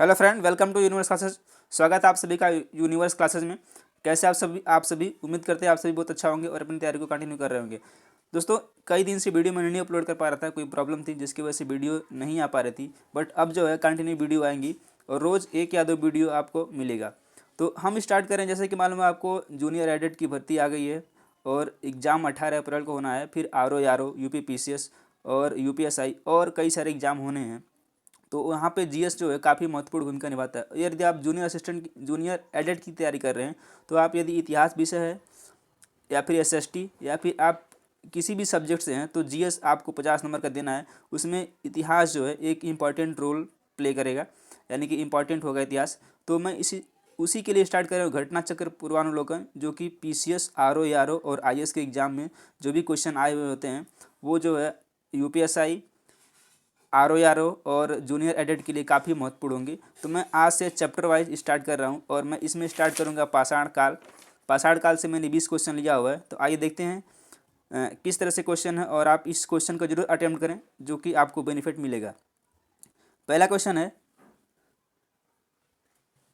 Hello friend, welcome to universe classes. स्वागत है आप सभी का यूनिवर्स क्लासेस में। कैसे आप सभी उम्मीद करते हैं आप सभी बहुत अच्छा होंगे और अपनी तैयारी को कंटिन्यू कर रहे होंगे। दोस्तों, कई दिन से वीडियो मैं नहीं अपलोड कर पा रहा था, कोई प्रॉब्लम थी जिसकी वजह से वीडियो नहीं आ पा रही थी। बट अब जो है कंटिन्यू वीडियो आएंगी और रोज़ एक या दो वीडियो आपको मिलेगा। तो हम स्टार्ट करें। जैसे कि मालूम है आपको, जूनियर एडेड की भर्ती आ गई है और एग्ज़ाम 18 अप्रैल को होना है। फिर RO यूपी PCS और UPSI और कई सारे एग्ज़ाम होने हैं। तो वहाँ पे जीएस जो है काफ़ी महत्वपूर्ण भूमिका निभाता है। यदि आप जूनियर एडेड की तैयारी कर रहे हैं तो आप यदि इतिहास विषय है या फिर SST या फिर आप किसी भी सब्जेक्ट से हैं तो जीएस आपको 50 नंबर का देना है। उसमें इतिहास जो है एक इम्पॉर्टेंट रोल प्ले करेगा, यानी कि इम्पॉर्टेंट होगा इतिहास। तो मैं उसी के लिए स्टार्ट कर रहा हूँ घटना चक्र पूर्वानुलोकन, जो कि PCS, RO और IS के एग्ज़ाम में जो भी क्वेश्चन आए हुए होते हैं वो जो है UPSI, RO और जूनियर एडेड के लिए काफ़ी महत्वपूर्ण होंगे। तो मैं आज से चैप्टर वाइज स्टार्ट कर रहा हूँ और मैं इसमें स्टार्ट करूँगा पाषाण काल। पाषाण काल से मैंने 20 क्वेश्चन लिया हुआ है। तो आइए देखते हैं किस तरह से क्वेश्चन है और आप इस क्वेश्चन को जरूर अटेम्प्ट करें, जो कि आपको बेनिफिट मिलेगा। पहला क्वेश्चन है,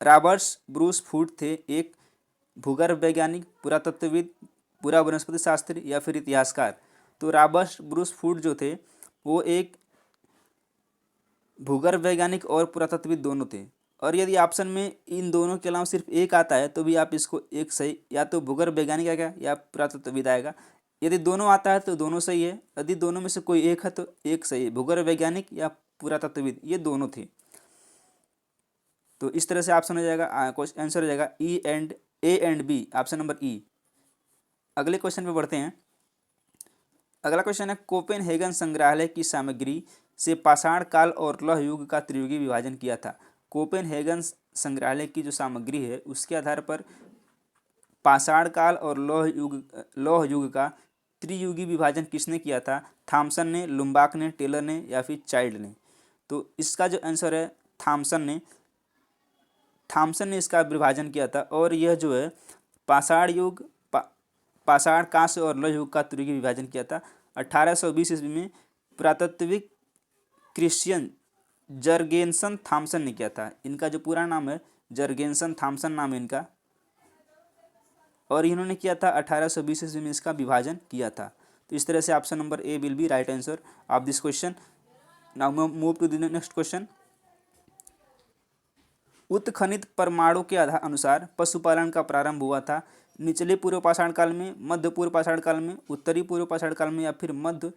रॉबर्ट ब्रूस फूड थे एक भूगर्भ वैज्ञानिक, पुरातत्वविद, पूरा वनस्पति शास्त्री या फिर इतिहासकार। तो रॉबर्ट ब्रूस फूड जो थे वो एक भूगर्भ वैज्ञानिक और पुरातत्वविद दोनों थे। और यदि ऑप्शन में इन दोनों के अलावा सिर्फ एक आता है तो भी आप इसको एक सही, या तो भूगर्भ वैज्ञानिक आएगा या पुरातत्वविद आएगा। यदि दोनों आता है तो दोनों सही है, यदि दोनों में से कोई एक है तो एक सही है। भूगर्भ वैज्ञानिक या पुरातत्वविद ये दोनों थे। तो इस तरह से ऑप्शन हो जाएगा, आंसर हो जाएगा A and B, option number E। अगले क्वेश्चन पे बढ़ते हैं। अगला क्वेश्चन है, कोपेनहेगन संग्रहालय की सामग्री से पाषाण काल और लौह युग का त्रियुगी विभाजन किया था। कोपेनहेगन संग्रहालय की जो सामग्री है उसके आधार पर पाषाण काल और लौह युग का त्रियुगी विभाजन किसने किया था? थॉमसन ने, लुम्बाक ने, टेलर ने या फिर चाइल्ड ने? तो इसका जो आंसर है थॉमसन ने इसका विभाजन किया था। और यह जो है पाषाण युग, पाषाण कांस्य और लौह युग का त्रियुगी विभाजन किया था 1820 ईस्वी में पुरातत्विक क्रिश्चियन जर्गेनसन थॉमसन ने किया था। इनका जो पूरा नाम है जर्गेनसन थॉमसन नाम है इनका, और इन्होंने किया था 1820 ईस्वी में इसका विभाजन किया था। तो इस तरह से option number A will be right answer of this question. Now move to the next question. उत्खनित परमाणु के अनुसार पशुपालन का प्रारंभ हुआ था निचले पूर्व पाषाण काल में, मध्य पूर्व पाषाण काल में, उत्तरी पूर्व पाषाण काल में या फिर मध्य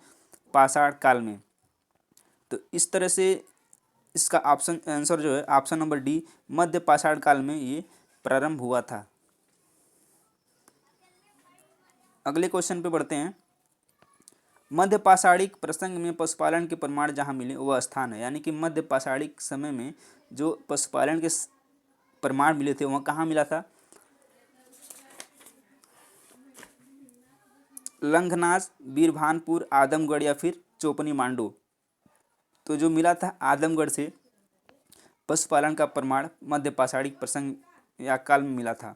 पाषाण काल में? तो इस तरह से इसका ऑप्शन आंसर जो है ऑप्शन नंबर D, मध्य पाषाण काल में ये प्रारंभ हुआ था। अगले क्वेश्चन पे बढ़ते हैं। मध्य पाषाणिक प्रसंग में पशुपालन के प्रमाण जहाँ मिले वह स्थान है, यानी कि मध्य पाषाणिक समय में जो पशुपालन के प्रमाण मिले थे वह कहाँ मिला था? लंघनाज, बीरभानपुर, आदमगढ़ या फिर चोपनी मांडू? तो जो मिला था आदमगढ़ से पशुपालन का प्रमाण मध्य पाषाणिक प्रसंग या काल में मिला था।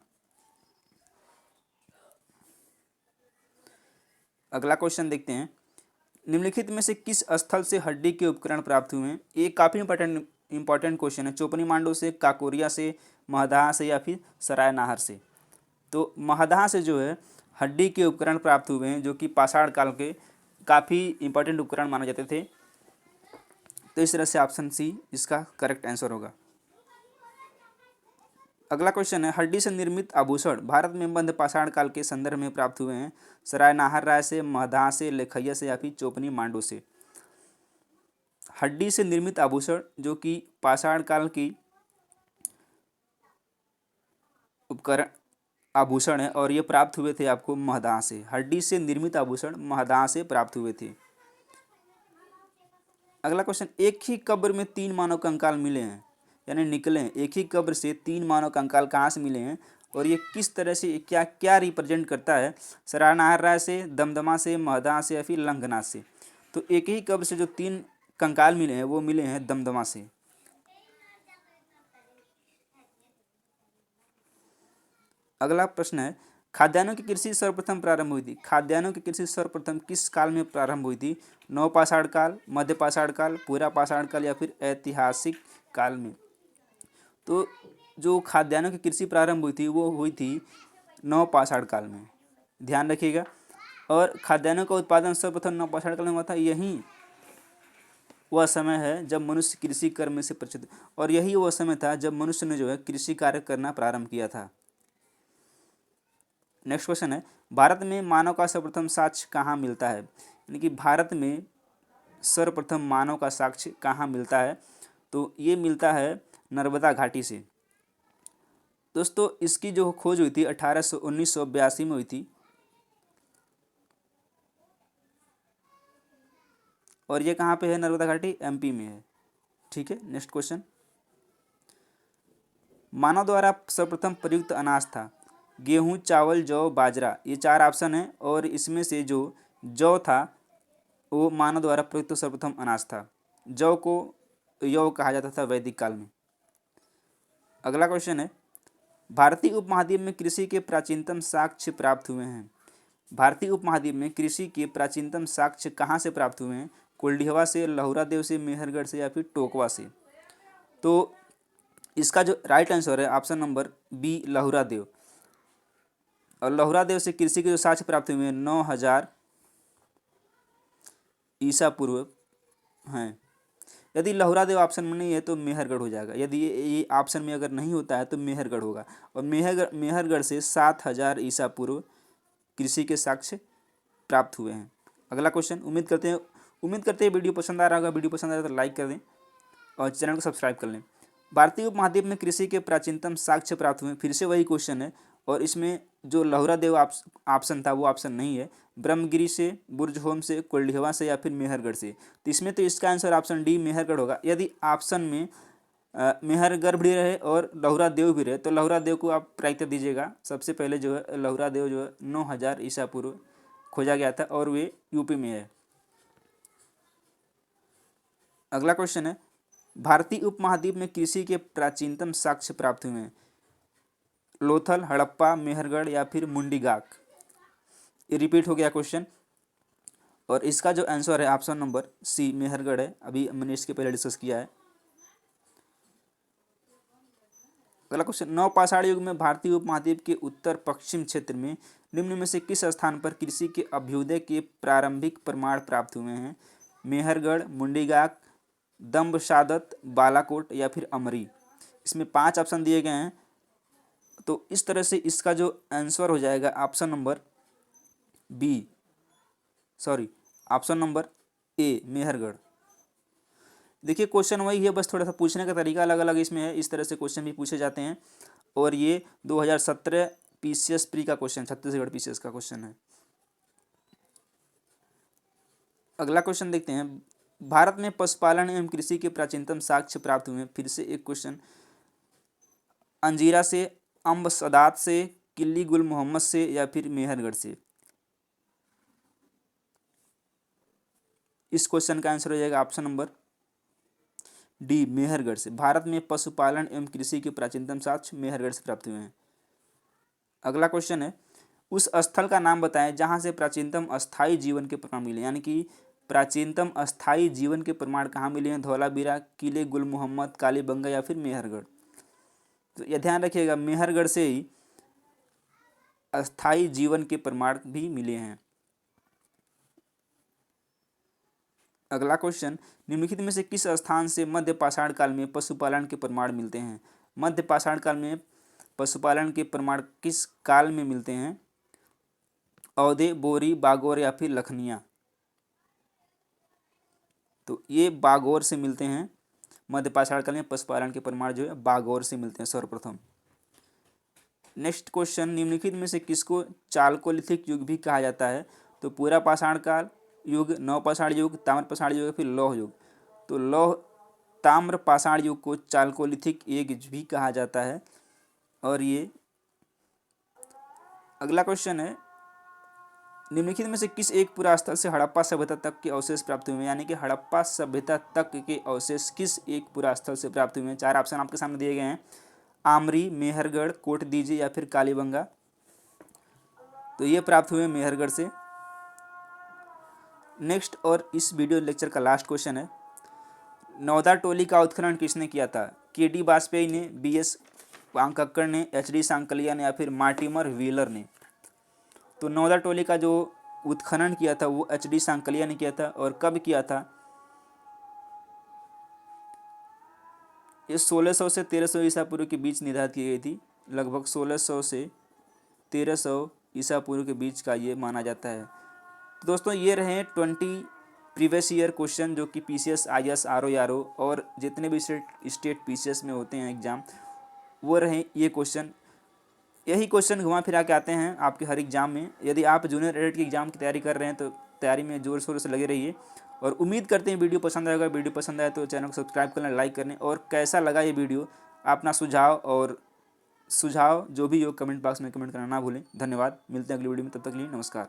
अगला क्वेश्चन देखते हैं। निम्नलिखित में से किस स्थल से हड्डी के उपकरण प्राप्त हुए हैं? ये काफ़ी इंपॉर्टेंट क्वेश्चन है। चोपनी मांडू से, काकोरिया से, महदहा से या फिर सराय नाहर से? तो महदहा से जो है हड्डी के उपकरण प्राप्त हुए हैं, जो कि पाषाण काल के काफ़ी इंपॉर्टेंट उपकरण माने जाते थे। तो इस तरह से ऑप्शन C इसका करेक्ट आंसर होगा। अगला क्वेश्चन है, हड्डी से निर्मित आभूषण भारत में मध्य पाषाण काल के संदर्भ में प्राप्त हुए हैं। सराय नाहर राय से, महदहा से, लेखैया से या फिर चोपनी मांडू से? हड्डी से निर्मित आभूषण जो कि पाषाण काल की उपकरण आभूषण है और ये प्राप्त हुए थे आपको महदहा से। हड्डी से निर्मित आभूषण महदहा से प्राप्त हुए थे। अगला क्वेश्चन, एक ही कब्र में 3 मानव कंकाल मिले हैं, यानी निकले हैं। एक ही कब्र से 3 मानव कंकाल कहाँ से मिले हैं और ये किस तरह से क्या क्या रिप्रेजेंट करता है? सराय नाहर राय से, दमदमा से, महदहा से या फिर लंघनाथ से? तो एक ही कब्र से जो 3 कंकाल मिले हैं वो मिले हैं दमदमा से। अगला प्रश्न है, खाद्यान्नों की कृषि सर्वप्रथम प्रारंभ हुई थी। खाद्यान्नों की कृषि सर्वप्रथम किस काल में प्रारंभ हुई थी? नवपाषाण काल, मध्य पाषाण काल, पूरा पाषाण काल या फिर ऐतिहासिक काल में? तो जो खाद्यान्नों की कृषि प्रारंभ हुई थी वो हुई थी नवपाषाण काल में, ध्यान रखिएगा। और खाद्यान्नों का उत्पादन सर्वप्रथम नवपाषाण काल में हुआ था। यही वह समय है जब मनुष्य कृषि कर्म से परिचित, और यही वह समय था जब मनुष्य ने जो है कृषि कार्य करना प्रारंभ किया था। नेक्स्ट क्वेश्चन है, भारत में मानव का सर्वप्रथम साक्ष्य कहाँ मिलता है? यानी कि भारत में सर्वप्रथम मानव का साक्ष्य कहाँ मिलता है? तो ये मिलता है नर्मदा घाटी से। दोस्तों इसकी जो खोज हुई थी 1982 में हुई थी, और ये कहाँ पे है? नर्मदा घाटी एमपी में है। ठीक है, नेक्स्ट क्वेश्चन, मानव द्वारा सर्वप्रथम प्रयुक्त अनाज था? गेहूं, चावल, जौ, बाजरा, ये 4 ऑप्शन है, और इसमें से जो जौ था वो मानव द्वारा प्रयुक्त सर्वप्रथम अनाज था। जौ को यौ कहा जाता था वैदिक काल में। अगला क्वेश्चन है, भारतीय उपमहाद्वीप में कृषि के प्राचीनतम साक्ष्य प्राप्त हुए हैं? भारतीय उपमहाद्वीप में कृषि के प्राचीनतम साक्ष्य कहाँ से प्राप्त हुए हैं? कोल्डिहवा से, लहुरा देव से, मेहरगढ़ से, या फिर टोकवा से? तो इसका जो राइट आंसर है ऑप्शन नंबर बी, लहुरा देव। और लहुरा देव से कृषि के जो साक्ष्य प्राप्त हुए हैं 9000 ईसा पूर्व हैं। यदि लहुरा देव ऑप्शन में नहीं है तो मेहरगढ़ हो जाएगा। यदि ये ऑप्शन में अगर नहीं होता है तो मेहरगढ़ होगा, और मेहरगढ़ से 7000 ईसा पूर्व कृषि के साक्ष्य प्राप्त हुए हैं। अगला क्वेश्चन, उम्मीद करते हैं वीडियो पसंद आ रहा होगा। वीडियो पसंद आ रहा है तो लाइक कर दें और चैनल को सब्सक्राइब कर लें। भारतीय उपमहाद्वीप में कृषि के प्राचीनतम साक्ष्य प्राप्त हुए, फिर से वही क्वेश्चन है, और इसमें जो लहुरा देव ऑप्शन था वो ऑप्शन नहीं है। ब्रह्मगिरी से, बुर्जहोम से, कोल्डिहवा से, या फिर मेहरगढ़ से? तो इसमें तो इसका आंसर ऑप्शन डी, मेहरगढ़ होगा। यदि ऑप्शन में मेहरगढ़ भी रहे और लहुरा देव भी रहे तो लहुरा देव को आप प्रायिकता दीजिएगा। सबसे पहले जो है लहुरा देव जो है 9000 ईसा पूर्व खोजा गया था, और वे यूपी में है। अगला क्वेश्चन है, भारतीय उपमहाद्वीप में कृषि के प्राचीनतम साक्ष्य प्राप्त हुए हैं? लोथल, हड़प्पा, मेहरगढ़, या फिर मुंडीगाक? ये रिपीट हो गया क्वेश्चन, और इसका जो आंसर है ऑप्शन नंबर सी, मेहरगढ़ है। अभी मैंने इसके पहले डिस्कस किया है। अगला क्वेश्चन, नवपाषाण युग में भारतीय उपमहाद्वीप के उत्तर पश्चिम क्षेत्र में निम्न में से किस स्थान पर कृषि के अभ्युदय के प्रारंभिक प्रमाण प्राप्त हुए हैं? मेहरगढ़, मुंडीगाक, दम्बसादत, बालाकोट, या फिर अमरी? इसमें 5 ऑप्शन दिए गए हैं, तो इस तरह से इसका जो आंसर हो जाएगा option number B, sorry option number A, Mehrgarh. देखिए क्वेश्चन वही है, बस थोड़ा सा पूछने का तरीका अलग अलग इसमें है। इस तरह से क्वेश्चन भी पूछे जाते हैं, और ये 2017 पीसीएस प्री का क्वेश्चन, छत्तीसगढ़ पीसीएस का क्वेश्चन है। अगला क्वेश्चन देखते हैं, भारत में पशुपालन एवं कृषि के प्राचीनतम साक्ष्य प्राप्त हुए हैं। फिर से एक क्वेश्चन, अंजीरा से, अम्बसदात से, किल्ली गुल मोहम्मद से, या फिर मेहरगढ़ से? इस क्वेश्चन का आंसर हो जाएगा ऑप्शन नंबर डी, मेहरगढ़ से। भारत में पशुपालन एवं कृषि के प्राचीनतम साक्ष्य मेहरगढ़ से प्राप्त हुए हैं। अगला क्वेश्चन है, उस स्थल का नाम बताएं जहां से प्राचीनतम अस्थायी जीवन के प्रमाण मिले। यानी कि प्राचीनतम अस्थायी जीवन के प्रमाण कहाँ मिले हैं? धौलावीरा, किले गुल मोहम्मद, कालीबंगा, या फिर मेहरगढ़? तो यह ध्यान रखिएगा, मेहरगढ़ से ही अस्थायी जीवन के प्रमाण भी मिले हैं। अगला क्वेश्चन, निम्नलिखित में से किस स्थान से मध्य पाषाण काल में पशुपालन के प्रमाण मिलते हैं? मध्य पाषाण काल में पशुपालन के प्रमाण किस काल में मिलते हैं? औदे, बोरी, बागोर, या फिर लखनिया? तो ये बागोर से मिलते हैं। मध्य पाषाण काल में पशुपालन के प्रमाण जो है बागोर से मिलते हैं सर्वप्रथम। नेक्स्ट क्वेश्चन, निम्नलिखित में से किसको चालकोलिथिक युग भी कहा जाता है? तो पूरा पाषाण काल युग, नवपाषाण युग, ताम्र पाषाण युग, फिर लौह युग? तो लौह ताम्र पाषाण युग को चालकोलिथिक एज भी कहा जाता है। और ये अगला क्वेश्चन है, निम्नलिखित में से किस एक पुरास्थल से हड़प्पा सभ्यता तक के अवशेष प्राप्त हुए हैं? यानी कि हड़प्पा सभ्यता तक के अवशेष किस एक पुरास्थल से प्राप्त हुए हैं? 4 ऑप्शन आपके सामने दिए गए हैं, आमरी, मेहरगढ़, कोट दीजी, या फिर कालीबंगा? तो ये प्राप्त हुए मेहरगढ़ से। नेक्स्ट और इस वीडियो लेक्चर का लास्ट क्वेश्चन है, नौदा टोली का उत्खनन किसने किया था? के.डी. वाजपेयी ने, बी.एस. कांकक्कड़ ने, एच.डी. सांकलिया ने या फिर मार्टिमर व्हीलर ने? तो नौदा टोली का जो उत्खनन किया था वो एच.डी. सांकलिया ने किया था। और कब किया था? ये 1600 से 1300 ईसा पूर्व के बीच निर्धारित की गई थी। लगभग 1600 से 1300 ईसा पूर्व के बीच का ये माना जाता है। तो दोस्तों ये रहे 20 प्रीवियस ईयर क्वेश्चन जो कि पीसीएस, आईएएस, आरओ और जितने भी स्टेट पीसीएस में होते हैं एग्जाम, वो रहे ये क्वेश्चन। यही क्वेश्चन घुमा फिरा के आते हैं आपके हर एग्जाम में। यदि आप जूनियर एडिट की एग्जाम की तैयारी कर रहे हैं तो तैयारी में जोर शोर से लगे रहिए और उम्मीद करते हैं वीडियो पसंद आएगा। वीडियो पसंद आए तो चैनल को सब्सक्राइब करना, लाइक करने, और कैसा लगा ये वीडियो अपना सुझाव जो भी हो कमेंट बॉक्स में कमेंट करना ना भूलें। धन्यवाद, मिलते हैं अगली वीडियो में, तब तक के लिए नमस्कार।